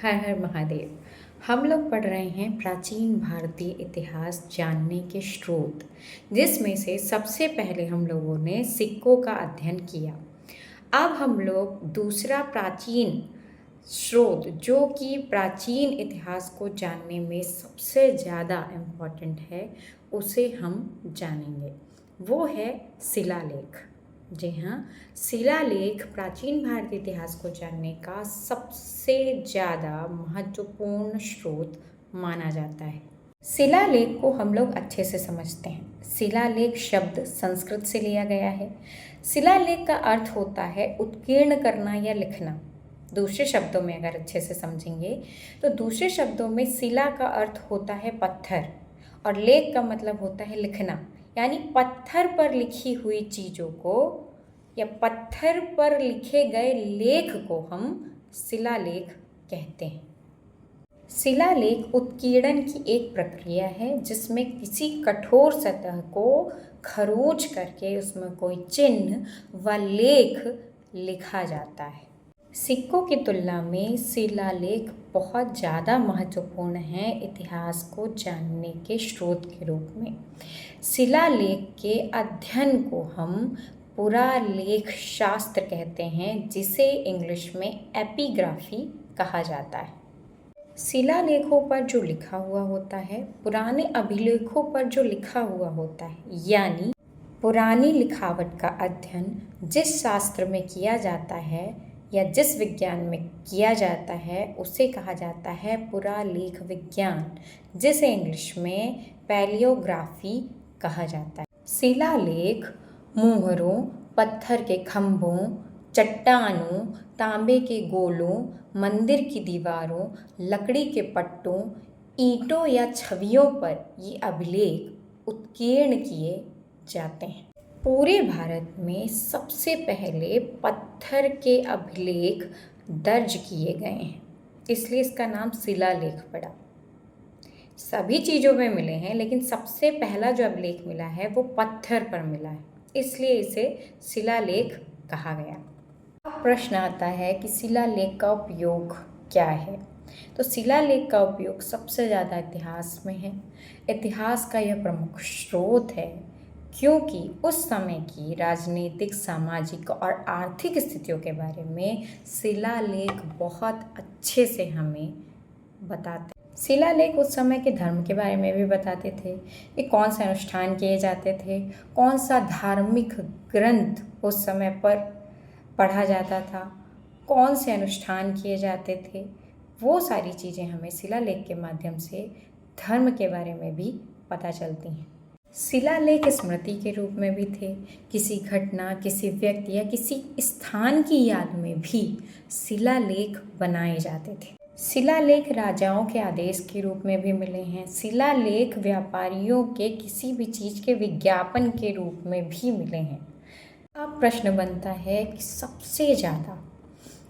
हर हर महादेव। हम लोग पढ़ रहे हैं प्राचीन भारतीय इतिहास जानने के स्रोत, जिसमें से सबसे पहले हम लोगों ने सिक्कों का अध्ययन किया। अब हम लोग दूसरा प्राचीन स्रोत, जो कि प्राचीन इतिहास को जानने में सबसे ज़्यादा इम्पोर्टेंट है, उसे हम जानेंगे। वो है शिलालेख। जी हाँ, शिलालेख प्राचीन भारतीय इतिहास को जानने का सबसे ज़्यादा महत्वपूर्ण स्रोत माना जाता है। शिलालेख को हम लोग अच्छे से समझते हैं। शिलालेख शब्द संस्कृत से लिया गया है। शिलालेख का अर्थ होता है उत्कीर्ण करना या लिखना। दूसरे शब्दों में अगर अच्छे से समझेंगे तो दूसरे शब्दों में शिला का अर्थ होता है पत्थर और लेख का मतलब होता है लिखना, यानी पत्थर पर लिखी हुई चीज़ों को या पत्थर पर लिखे गए लेख को हम शिलालेख कहते हैं। शिलालेख उत्कीर्णन की एक प्रक्रिया है जिसमें किसी कठोर सतह को खरोंच करके उसमें कोई चिन्ह व लेख लिखा जाता है। सिक्कों की तुलना में शिलालेख बहुत ज़्यादा महत्वपूर्ण है इतिहास को जानने के स्रोत के रूप में। शिलालेख के अध्ययन को हम पुरालेख शास्त्र कहते हैं, जिसे इंग्लिश में एपिग्राफी कहा जाता है। शिलालेखों पर जो लिखा हुआ होता है, पुराने अभिलेखों पर जो लिखा हुआ होता है, यानी पुरानी लिखावट का अध्ययन जिस शास्त्र में किया जाता है या जिस विज्ञान में किया जाता है, उसे कहा जाता है पुरालेख विज्ञान, जिसे इंग्लिश में पैलियोग्राफी कहा जाता है। शिलालेख मुहरों, पत्थर के खंभों, चट्टानों, तांबे के गोलों, मंदिर की दीवारों, लकड़ी के पट्टों, ईंटों या छवियों पर ये अभिलेख उत्कीर्ण किए जाते हैं। पूरे भारत में सबसे पहले पत्थर के अभिलेख दर्ज किए गए हैं, इसलिए इसका नाम शिलालेख पड़ा। सभी चीज़ों में मिले हैं, लेकिन सबसे पहला जो अभिलेख मिला है वो पत्थर पर मिला है, इसलिए इसे शिलालेख कहा गया। अब प्रश्न आता है कि शिलालेख का उपयोग क्या है। तो शिलालेख का उपयोग सबसे ज़्यादा इतिहास में है। इतिहास का यह प्रमुख स्रोत है क्योंकि उस समय की राजनीतिक, सामाजिक और आर्थिक स्थितियों के बारे में शिलालेख बहुत अच्छे से हमें बताते। शिलालेख उस समय के धर्म के बारे में भी बताते थे कि कौन से अनुष्ठान किए जाते थे, कौन सा धार्मिक ग्रंथ उस समय पर पढ़ा जाता था, कौन से अनुष्ठान किए जाते थे। वो सारी चीज़ें हमें शिलालेख के माध्यम से धर्म के बारे में भी पता चलती हैं। शिलालेख स्मृति के रूप में भी थे। किसी घटना, किसी व्यक्ति या किसी स्थान की याद में भी शिलालेख बनाए जाते थे। शिलालेख राजाओं के आदेश के रूप में भी मिले हैं। शिलालेख व्यापारियों के किसी भी चीज़ के विज्ञापन के रूप में भी मिले हैं। अब प्रश्न बनता है कि सबसे ज़्यादा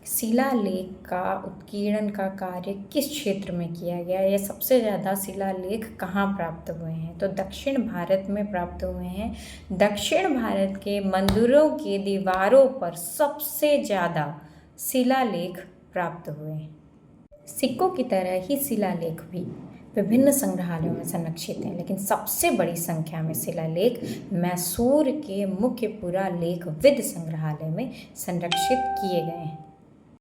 शिलालेख का उत्कीर्णन का कार्य किस क्षेत्र में किया गया या सबसे ज़्यादा शिलालेख कहाँ प्राप्त हुए हैं। तो दक्षिण भारत में प्राप्त हुए हैं। दक्षिण भारत के मंदिरों के दीवारों पर सबसे ज़्यादा शिलालेख प्राप्त हुए हैं। सिक्कों की तरह ही शिलालेख भी विभिन्न संग्रहालयों में संरक्षित हैं, लेकिन सबसे बड़ी संख्या में शिलालेख मैसूर के मुख्य पुरालेखविद संग्रहालय में संरक्षित किए गए हैं।